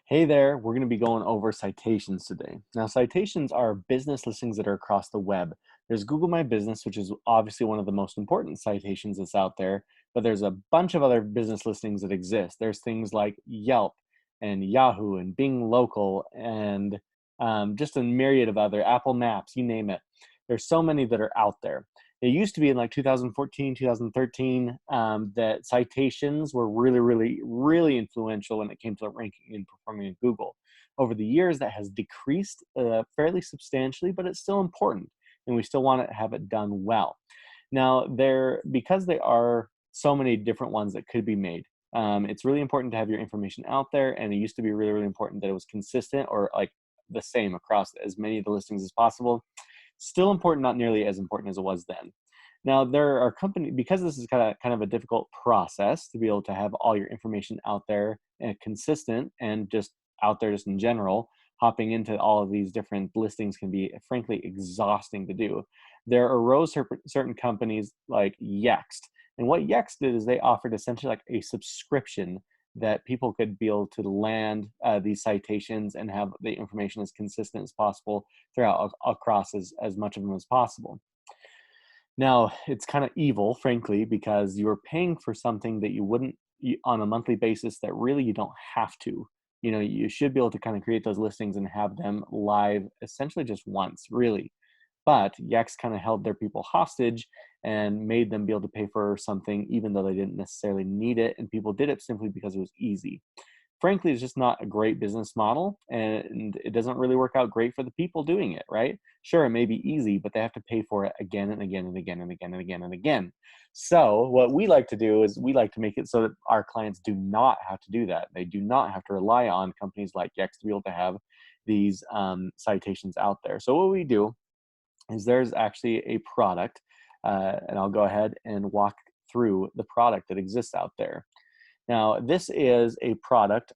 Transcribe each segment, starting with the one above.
Hey there, we're going to be going over citations today. Now, citations are business listings that are across the web. There's Google My Business, which is obviously one of the most important citations that's out there, but there's a bunch of other business listings that exist. There's things like Yelp and Yahoo and Bing Local and just a myriad of other Apple Maps, you name it. There's so many that are out there. It used to be in like 2014, 2013 that citations were really, really, really influential when it came to ranking and performing in Google. Over the years, that has decreased fairly substantially, but it's still important, and we still want to have it done well. Now, because there are so many different ones that could be made, it's really important to have your information out there, and it used to be really, really important that it was consistent or like the same across as many of the listings as possible. Still important, not nearly as important as it was then. Now, there are companies, because this is kind of a difficult process to be able to have all your information out there and consistent and just out there just in general, hopping into all of these different listings can be frankly exhausting to do. There arose certain companies like Yext. And what Yext did is they offered essentially like a subscription that people could be able to land these citations and have the information as consistent as possible throughout across as much of them as possible. Now, it's kind of evil, frankly, because you're paying for something that you wouldn't on a monthly basis that really you don't have to. You know, you should be able to kind of create those listings and have them live essentially just once, really. But Yext kind of held their people hostage and made them be able to pay for something even though they didn't necessarily need it. And people did it simply because it was easy. Frankly, it's just not a great business model, and it doesn't really work out great for the people doing it, right? Sure, it may be easy, but they have to pay for it again and again and again and again and again and again. So what we like to do is we like to make it so that our clients do not have to do that. They do not have to rely on companies like Yext to be able to have these citations out there. So what we do is there's actually a product, and I'll go ahead and walk through the product that exists out there. Now, this is a product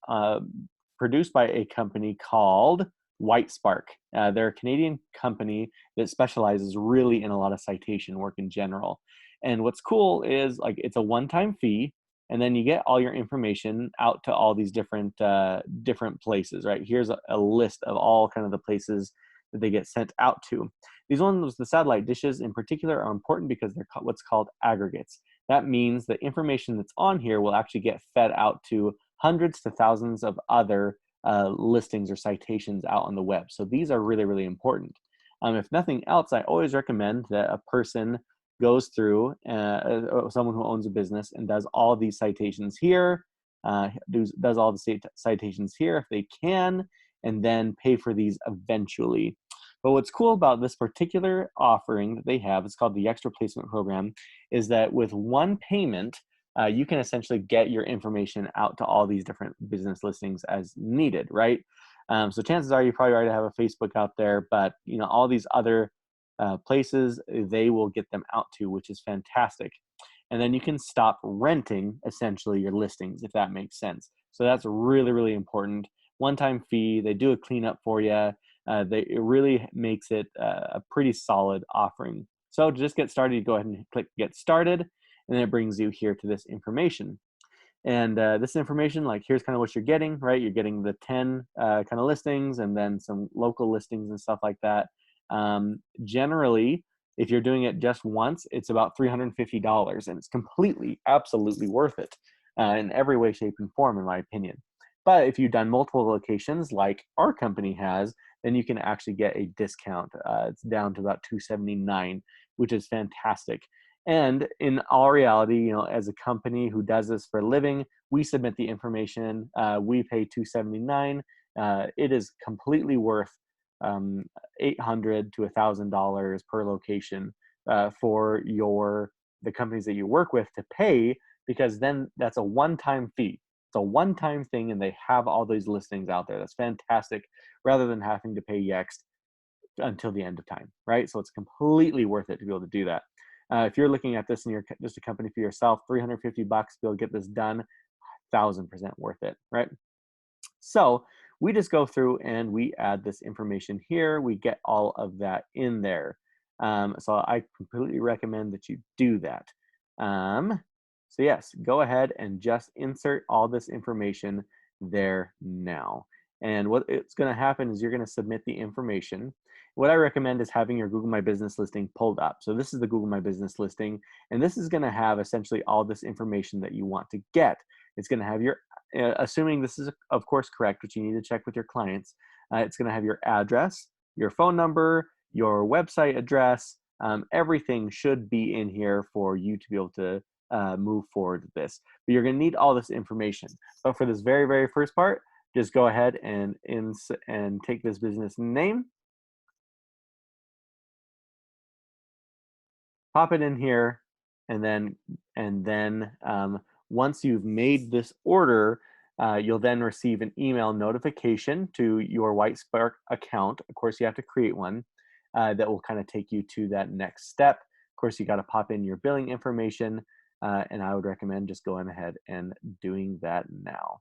produced by a company called Whitespark. They're a Canadian company that specializes really in a lot of citation work in general. And what's cool is like it's a one-time fee, and then you get all your information out to all these different places. Right here's a list of all kind of the places that they get sent out to. These ones, the satellite dishes in particular, are important because they're what's called aggregates. That means the information that's on here will actually get fed out to hundreds to thousands of other listings or citations out on the web. So these are really, really important. If nothing else, I always recommend that a person goes through, someone who owns a business, and does all these citations here, does all the citations here if they can, and then pay for these eventually. But what's cool about this particular offering that they have, it's called the Yext Replacement Program, is that with one payment, you can essentially get your information out to all these different business listings as needed, right? So chances are you probably already have a Facebook out there, but you know all these other places, they will get them out to, which is fantastic. And then you can stop renting essentially your listings, if that makes sense. So that's really, really important. One-time fee, they do a cleanup for you. It really makes it a pretty solid offering. So to just get started, you go ahead and click Get Started, and then it brings you here to this information. And this information, like here's kind of what you're getting, right? You're getting the 10 kind of listings and then some local listings and stuff like that. Generally, if you're doing it just once, it's about $350, and it's completely, absolutely worth it in every way, shape, and form, in my opinion. But if you've done multiple locations like our company has, then you can actually get a discount. It's down to about $279, which is fantastic. And in all reality, you know, as a company who does this for a living, we submit the information. We pay $279. It is completely worth $800 to $1,000 per location for the companies that you work with to pay, because then that's a one-time fee. It's a one-time thing, and they have all these listings out there. That's fantastic, rather than having to pay Yext until the end of time, right? So it's completely worth it to be able to do that. If you're looking at this and you're just a company for yourself, $350 to be able to get this done, 1,000% worth it, right? So we just go through and we add this information here. We get all of that in there. So I completely recommend that you do that. So yes, go ahead and just insert all this information there now. And what it's going to happen is you're going to submit the information. What I recommend is having your Google My Business listing pulled up. So this is the Google My Business listing, and this is going to have essentially all this information that you want to get. It's going to have your, assuming this is of course correct, which you need to check with your clients, it's going to have your address, your phone number, your website address. Everything should be in here for you to be able to move forward with this. But you're going to need all this information. But for this very, very first part, just go ahead and take this business name, pop it in here, and then once you've made this order, you'll then receive an email notification to your Whitespark account. Of course, you have to create one that will kind of take you to that next step. Of course, you got to pop in your billing information, and I would recommend just going ahead and doing that now.